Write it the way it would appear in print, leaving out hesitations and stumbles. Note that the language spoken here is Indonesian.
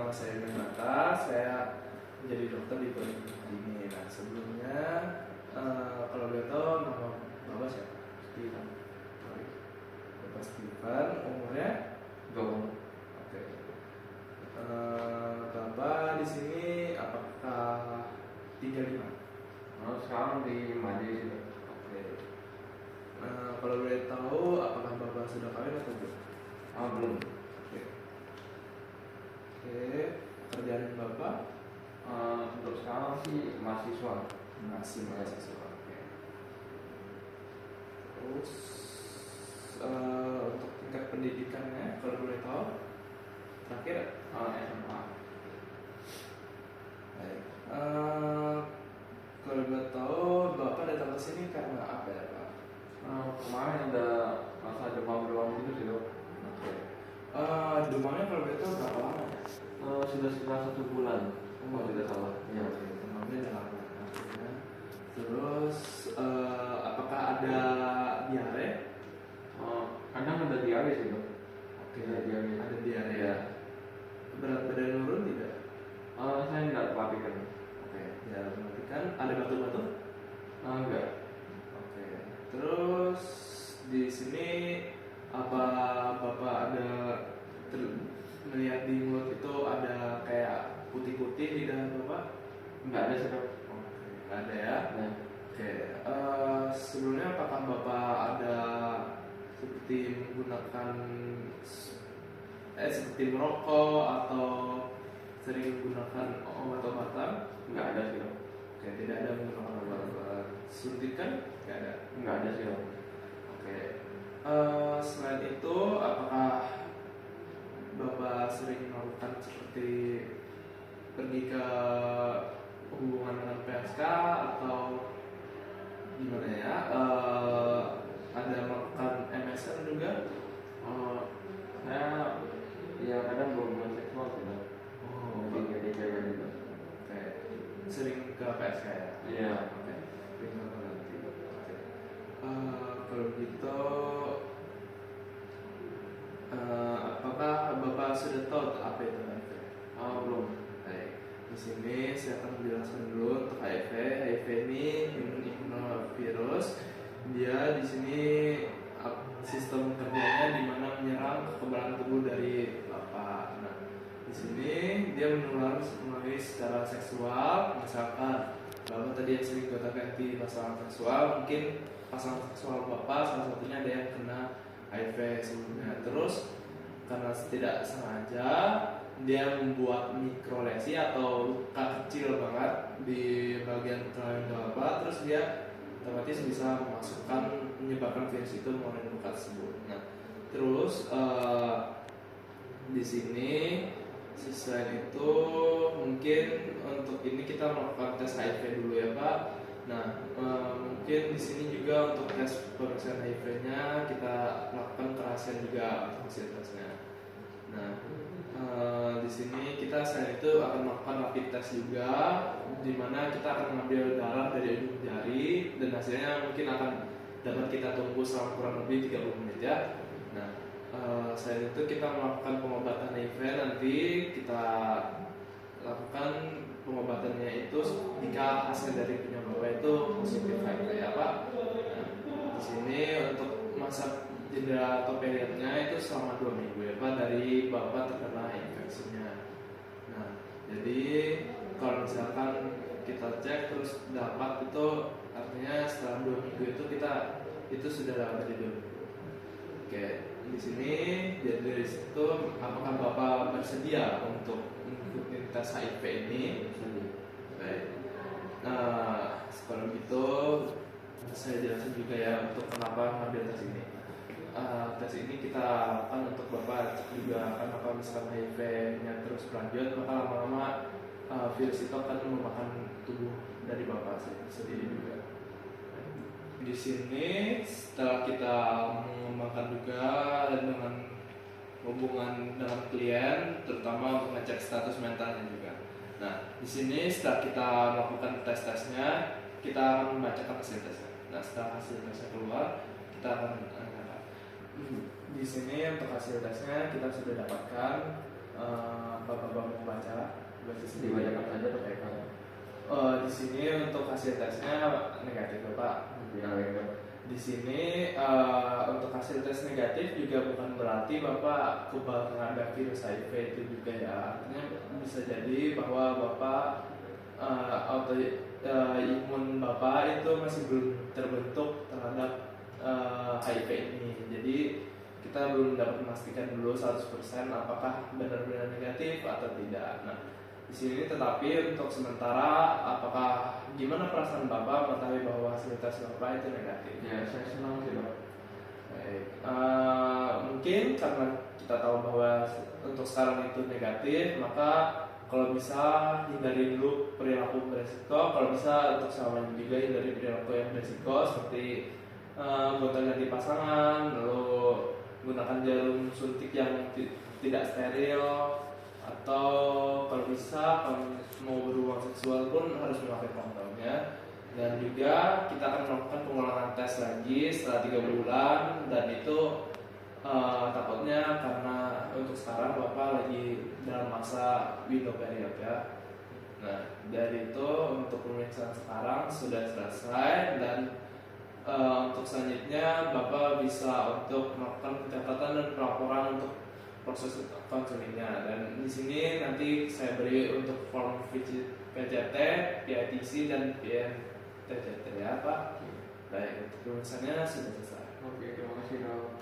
nama saya Renata, saya menjadi dokter di klinik ini. Nah sebelumnya kalau boleh tahu nama Bapak siapa? Steven. Bapak Steven, umurnya? 20. Oke. Bapak di sini apakah tinggal di mana? Sekarang di Madi sih. Oke. Kalau boleh tahu apakah Bapak sudah kawin atau belum? Belum. Oke. Oke. Kerjaan Bapak? Untuk sekarang sih mahasiswa. Masih mahasiswa. Oke. Terus untuk tingkat pendidikannya kalau boleh tahu terakhir SMA. baik. Kalau boleh tahu Bapak datang ke sini karena apa ya Pak? Kemarin ada masa demam-demam gitu sih dok. Oke. Demamnya kalau boleh tahu berapa lama ya? Sudah sekitar 1 bulan. Kalau tidak salah. Ya, oke. Demamnya udah lama. Artinya. Terus apakah ada diare? Kadang ada diare sih dok. Oke, Ada diare. ada diare. Ya. Berat badan turun tidak? Saya tidak perhatikan. Oke, ya perhatikan. Ada batuk-batuk? Enggak. Oke. Terus di sini apa Bapak ada melihat di mulut itu ada kayak putih-putih di dalam Bapak? Enggak ada sih dok. Oke, nggak ada ya. Nah. Oke. Sebelumnya apakah Bapak ada seperti menggunakan seperti merokok atau sering menggunakan obat-obatan? Enggak ada sih dok. Oke, tidak ada menggunakan obat-obatan. Suntikan? Nggak ada. Enggak ada sih dok. Oke. Selain itu, apakah Bapak sering melakukan seperti pergi ke hubungan dengan PSK atau gimana ya? Ada melakukan MSN juga? Saya ya kadang berhubungan seksual sih dok. Oh, Jadi cewek juga. oke. Sering ke PSK ya? Iya. Oke. Tinggal nanti. Oke. Kalau gitu, apakah Bapak sudah tahu apa itu HIV? Belum. Baik. Di sini saya akan menjelaskan dulu untuk HIV. HIV ini human immunovirus. Dia di sini sistem kerjanya di mana menyerang kekebalan tubuh dari Bapak. Nah, di sini dia menular melalui secara seksual, misalkan Bapak tadi yang sering gonta-ganti pasangan seksual, mungkin pasangan seksual Bapak salah satunya ada yang kena HIV sebelumnya. Terus karena tidak sengaja dia membuat mikrolesi atau luka kecil banget di bagian kelamin Bapak, terus dia otomatis bisa menyebabkan virus itu melalui luka tersebut. Nah, terus di sini selain itu mungkin untuk ini kita melakukan tes HIV dulu ya Pak. Nah, mungkin di sini juga untuk tes pemeriksaan HIV-nya kita lakukan kerahasiaan juga untuk hasil tesnya. Nah, di sini kita selain itu akan melakukan rapid test juga, di mana kita akan mengambil darah dari ujung jari dan hasilnya mungkin akan dapat kita tunggu selama kurang lebih 30 menit ya. Nah, selain itu kita melakukan pengobatan HIV, nanti kita lakukan pengobatannya itu jika hasil dari penyebabnya itu positif HIV ya Pak. Nah, di sini untuk masa jeda atau periodnya itu selama 2 minggu ya Pak dari Bapak terkena infeksinya. Nah, jadi kalau misalkan kita cek terus dapat itu artinya setelah 2 minggu itu sudah dapat jadi 2 minggu. Oke, di sini jadi dari situ apakah Bapak bersedia untuk mengikuti tes HIV ini? Baik. Nah, kalau gitu saya jelasin juga ya untuk kenapa mengambil tes ini. Tes ini kita lakukan untuk Bapak cek juga karena kalau misalkan HIV-nya terus berlanjut maka lama-lama virus itu akan memakan tubuh dari Bapak sendiri juga. Di sini setelah kita mengembangkan juga dengan hubungan dengan klien, terutama untuk ngecek status mentalnya juga. Nah, di sini setelah kita melakukan tes-tesnya, kita akan membacakan hasil tesnya. Nah, setelah hasil tesnya keluar, kita akan di sini untuk hasil tesnya kita sudah dapatkan. Bapak mau baca sendiri. Dibacakan saja atau kayak apa? Di sini untuk hasil tesnya negatif Bapak. Di sini untuk hasil tes negatif juga bukan berarti Bapak kebal terhadap virus HIV itu juga ya. Artinya bisa jadi bahwa Bapak imun Bapak itu masih belum terbentuk terhadap HIV ini. Jadi kita belum dapat memastikan dulu 100% apakah benar-benar negatif atau tidak. Nah, di sini tetapi untuk sementara apakah gimana perasaan Bapak mengetahui bahwa hasil tes Bapak itu negatif? Ya, saya senang sih Dok. Baik. Mungkin karena kita tahu bahwa untuk sekarang itu negatif, maka kalau bisa hindari dulu perilaku beresiko. Kalau bisa untuk semuanya juga hindari perilaku yang beresiko seperti gonta-ganti pasangan, lalu gunakan jarum suntik yang tidak steril, atau kalau bisa kalau mau berhubungan seksual pun harus memakai kondomnya. Dan juga kita akan melakukan pengulangan tes lagi setelah 3 bulan, dan itu takutnya karena untuk sekarang Bapak lagi dalam masa window period ya. Nah, dari itu untuk pemeriksaan sekarang sudah selesai, dan untuk selanjutnya Bapak bisa untuk melakukan pencatatan dan pelaporan untuk proses konselingnya. Dan di sini nanti saya beri untuk form PCT, PITC dan PNTCT ya Pak. Baik, untuk pemeriksaannya sudah selesai. Oke, terima kasih Dok.